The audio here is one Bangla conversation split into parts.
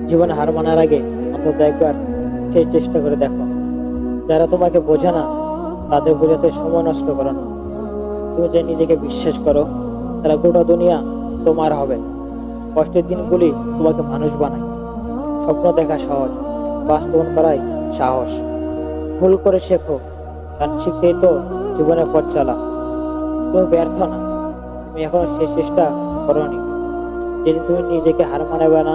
জীবনে হার মানার আগে অন্তত একবার সেই চেষ্টা করে দেখো। যারা তোমাকে বোঝে না তাদের বোঝাতে সময় নষ্ট করো না। তুমি যে নিজেকে বিশ্বাস করো তারা গোটা দুনিয়া তোমার হবে। কষ্টের দিনগুলি তোমাকে মানুষ বানায়। স্বপ্ন দেখা সহজ, বাস্তবায়ন করাই সাহস। ভুল করে শেখো, কারণ শিখতেই তো জীবনের পথ চলা। তুমি ব্যর্থ না, তুমি এখনো শেষ চেষ্টা করোনি। যেদিন তুমি নিজেকে হার মানাবে না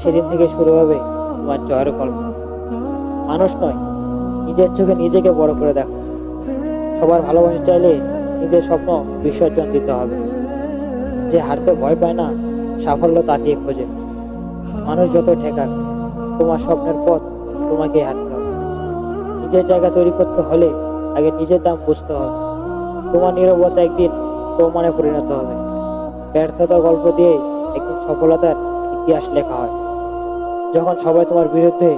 সেদিন থেকে শুরু হবে তোমার জয়ের গল্প। মানুষ নয়, নিজের চোখে নিজেকে বড় করে দেখো। সবার ভালোবাসা চাইলে নিজের স্বপ্ন বিসর্জন দিতে হবে। যে হারতে ভয় পায় না সাফল্য তাকেই খোঁজে। মানুষ যত ঠেকাক, তোমার স্বপ্নের পথ তোমাকেই হাঁটতে হবে। নিজের জায়গা তৈরি করতে হলে আগে নিজের দাম বুঝতে হবে। তোমার নীরবতা একদিন প্রমাণে পরিণত হবে। ব্যর্থতার গল্প দিয়ে একদিন সফলতার ইতিহাস লেখা হয়। যখন সবাই তোমার বিরুদ্ধে,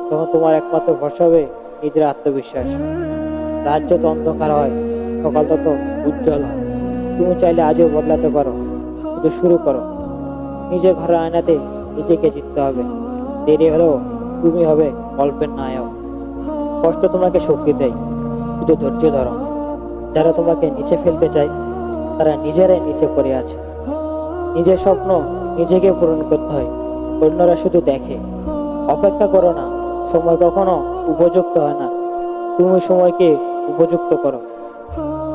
তখন তোমার একমাত্র ভরসা হবে নিজের আত্মবিশ্বাস। রাত যত অন্ধকার হয়, সকাল তত উজ্জ্বল হয়। তুমি চাইলে আজও বদলাতে পারো, শুধু শুরু করো। নিজের ঘরের আয়নাতে নিজেকে জিততে হবে। দেরি হলেও তুমি হবে গল্পের নায়ক। কষ্ট তোমাকে শক্তি দেয়, শুধু ধৈর্য ধরো। যারা তোমাকে নিচে ফেলতে চায় তারা নিজেরাই নিচে পড়ে আছে। নিজের স্বপ্ন নিজেকে পূরণ করতে হয়, অন্যরা শুধু দেখে। অপেক্ষা করো না, সময় কখনো উপযুক্ত হয় না। তুমি সময়কে উপযুক্ত করো।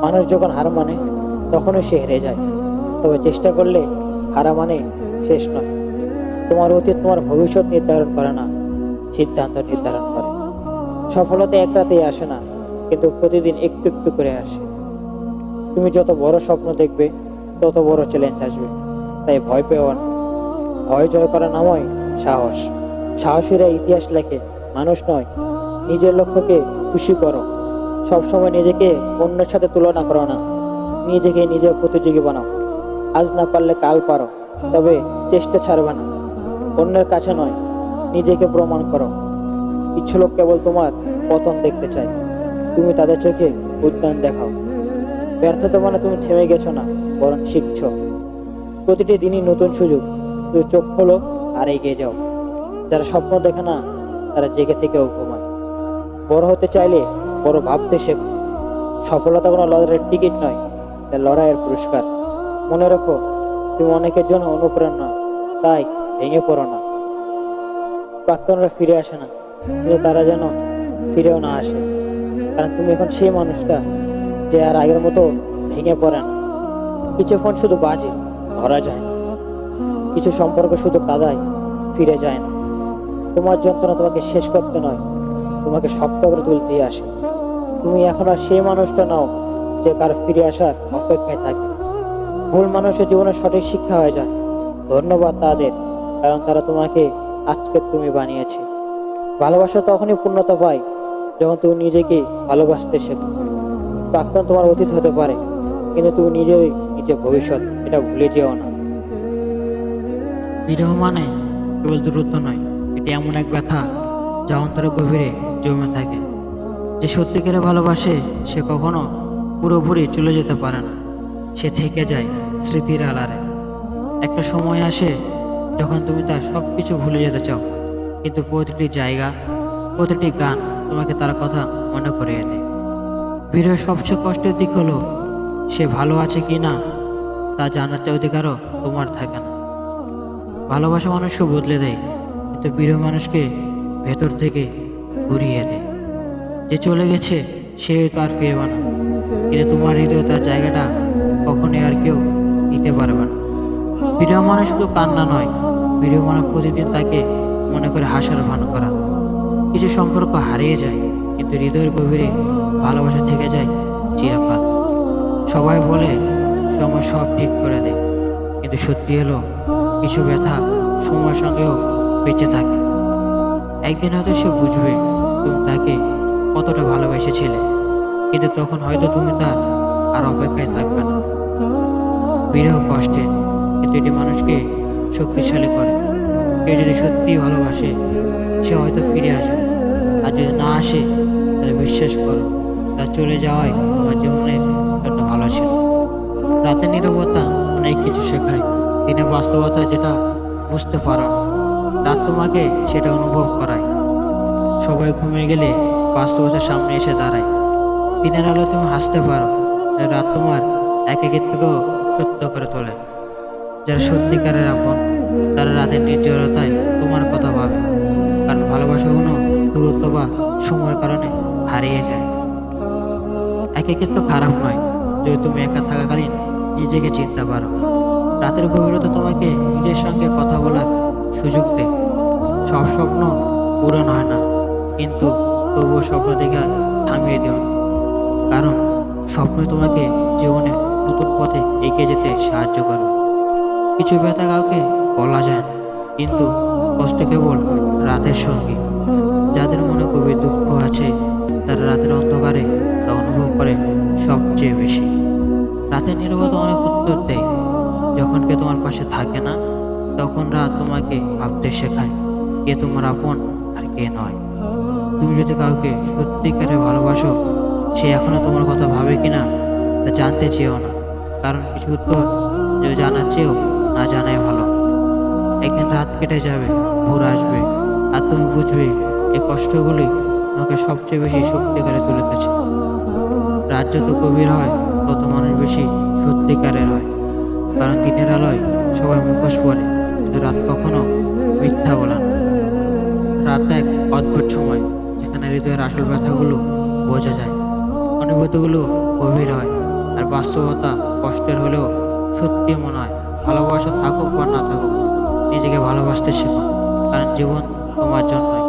মানুষ যখন হার মানে তখনই সে হেরে যায়, তবে চেষ্টা করলে হারা মানে শেষ নয়। তোমার অতীত তোমার ভবিষ্যৎ নির্ধারণ করে না, সিদ্ধান্ত নির্ধারণ করে। সফলতা এক রাতেই আসে না, কিন্তু প্রতিদিন একটু একটু করে আসে। তুমি যত বড় স্বপ্ন দেখবে তত বড় চ্যালেঞ্জ আসবে, তাই ভয় পেও না। ভয় জয় করা নামই সাহস। সাহসীরা ইতিহাস লেখে, মানুষ নয়। নিজের লক্ষ্যকে খুশি করো। সবসময় নিজেকে অন্যের সাথে তুলনা করো না, নিজেকে নিজের প্রতিযোগী বানাও। আজ না পারলে কাল পারো, তবে চেষ্টা ছাড়বে না। অন্যের কাছে নয়, নিজেকে প্রমাণ করো। কিছু লোক কেবল তোমার পতন দেখতে চায়, তুমি তাদের চোখে উদ্যান দেখাও। ব্যর্থতা মানে তুমি থেমে গেছো না, বরং শিখছো। প্রতিটি দিনই নতুন সুযোগ, তুমি চোখ খোলো আর এগিয়ে যাও। যারা স্বপ্ন দেখে না তারা জেগে থেকেও ঘুমায়। বড় হতে চাইলে বড় ভাবতে শেখো। সফলতা কোনো লড়াইয়ের টিকিট নয়, এটা লড়াইয়ের পুরস্কার। মনে রাখো, তুমি অনেকের জন্য অনুপ্রেরণা, তাই ভেঙে পড়ো না। প্রাক্তনরা ফিরে আসে না, কিন্তু তারা যেন ফিরেও না আসে। কারণ তুমি এখন সেই মানুষটা যে আর আগের মতো ভেঙে পড়ে না। কিছু ফোন শুধু বাজে, ধরা যায় না। কিছু সম্পর্ক শুধু কাদায়, ফিরে যায় না। তোমার যন্ত্রণা তোমাকে শেষ করতে নয়, তোমাকে শক্ত করে তুলতেই আসে। তুমি এখন আর সেই মানুষটা নাও যে কার ফিরে আসার অপেক্ষায় থাকে। ভুল মানুষের জীবনের সঠিক শিক্ষা হয়ে যায়। ধন্যবাদ তাদের, কারণ তারা তোমাকে আজকে তুমি বানিয়েছে। ভালোবাসা তখনই পূর্ণতা পায় যখন তুমি নিজেকে ভালোবাসতে শেখো। প্রাক্তন তোমার অতীত হতে পারে, কিন্তু তুমি নিজেই নিজের ভবিষ্যৎ, এটা ভুলে যেও না। বিরহ মানে কেবল দূরত্ব নয়, এটি এমন এক ব্যথা যা অন্তরে গভীরে জমে থাকে। যে সত্যিকারে ভালোবাসে সে কখনো পুরোপুরি চলে যেতে পারে না, সে থেকে যায় স্মৃতির আড়ালে। একটা সময় আসে যখন তুমি তার সব কিছু ভুলে যেতে চাও, কিন্তু প্রতিটি জায়গা, প্রতিটি গান তোমাকে তার কথা মনে করিয়ে দেয়। বিরহের সবচেয়ে কষ্টের দিক হলো সে ভালো আছে কি না তা জানার অধিকারও তোমার থাকে না। ভালোবাসা মানুষকে বদলে দেয়, কিন্তু বিরহ মানুষকে ভেতর থেকে ঘুরিয়ে দেয়। যে চলে গেছে সে হয়তো আর ফিরবে না, কিন্তু তোমার হৃদয়ে তার জায়গাটা কখনোই আর কেউ নিতে পারবে না। বিরহ মানে শুধু কান্না নয়, বিরহ মানে প্রতিদিন তাকে মনে করে হাসার ভান করা। কিছু সম্পর্ক হারিয়ে যায়, কিন্তু হৃদয়ের গভীরে ভালোবাসা থেকে যায় চিরকাল। সবাই বলে সময় সব ঠিক করে দেয়, কিন্তু সত্যি হলো কিছু ব্যথা সময়ের সঙ্গেও বেঁচে থাকে। একদিন হয়তো সে বুঝবে তুমি তাকে কতটা ভালোবেসেছিলে, কিন্তু তখন হয়তো তুমি তার আর অপেক্ষায় থাকবে না। বিরহ কষ্টে, কিন্তু এটি মানুষকে শক্তিশালী করে। কেউ যদি সত্যিই ভালোবাসে সে হয়তো ফিরে আসবে, আর যদি না আসে তাহলে বিশ্বাস করো তার চলে যাওয়াই তোমার জীবনের জন্য ভালো ছিল। রাতের নীরবতা অনেক কিছু শেখায়, দিনের বাস্তবতা যেটা বুঝতে পারো না। রাত তোমাকে সেটা অনুভব করায়। সবাই ঘুমিয়ে গেলে বাস্তবতার সামনে এসে দাঁড়ায়। দিনের আলো তুমি হাসতে পারো, আর রাত তোমার একাকিত্বকেও সত্য করে তোলে। যারা সত্যিকারের আপন তারা রাতের নির্জনতায় তোমার কথা ভাবে, কারণ ভালোবাসা কোনো দূরত্ব বা সময়ের কারণে হারিয়ে যায়। একাকিত্ব খারাপ নয় যদি তুমি একা থাকাকালীন নিজেকে চিনতে পারো। রাতের গভীরতা তোমাকে নিজের সঙ্গে কথা বলার সুযোগ দেয়। সব স্বপ্ন পূরণ হয় না, কিন্তু তবুও স্বপ্ন দেখে থামিয়ে দিও না, কারণ স্বপ্ন তোমাকে জীবনে নতুন পথে এগিয়ে যেতে সাহায্য করবে। কিছু ব্যথা কাউকে বলা যায় না, কিন্তু কষ্ট কেবল রাতের সঙ্গী। যাদের মনে গভীর দুঃখ আছে তারা রাতের অন্ধকারে তা অনুভব করে সবচেয়ে বেশি। রাতের নীরবতা অনেক উত্তর দেয়। যখন কে তোমার পাশে থাকে না, তখন রাত তোমাকে ভাবতে শেখায় কে তোমার আপন আর কে নয়। তুমি যদি কাউকে সত্যিকারে ভালোবাসো, সে এখনো তোমার কথা ভাবে কিনা তা জানতে চেয়েও না, কারণ কিছু উত্তর যে জানার চেয়েও না জানাই ভালো। একদিন রাত কেটে যাবে, ভোর আসবে, আর তুমি বুঝবে এই কষ্টগুলি তোমাকে সবচেয়ে বেশি সত্যিকারে তুলেছে। রাত যত গভীর হয় তত মানুষ বেশি সত্যিকারের হয়, কারণ দিনের আলোয় সবাই মুখোশ পরে, কিন্তু রাত কখনো মিথ্যা বলে না। রাত এক অদ্ভুত সময় যেখানে হৃদয়ের আসল ব্যথাগুলো বোঝা যায়, অনুভূতিগুলো গভীর হয়, আর বাস্তবতা কষ্টের হলেও সত্যি মনে হয়। ভালোবাসা থাকুক বা না থাকুক, নিজেকে ভালোবাসতে শেখো, কারণ জীবন তোমার জন্যই।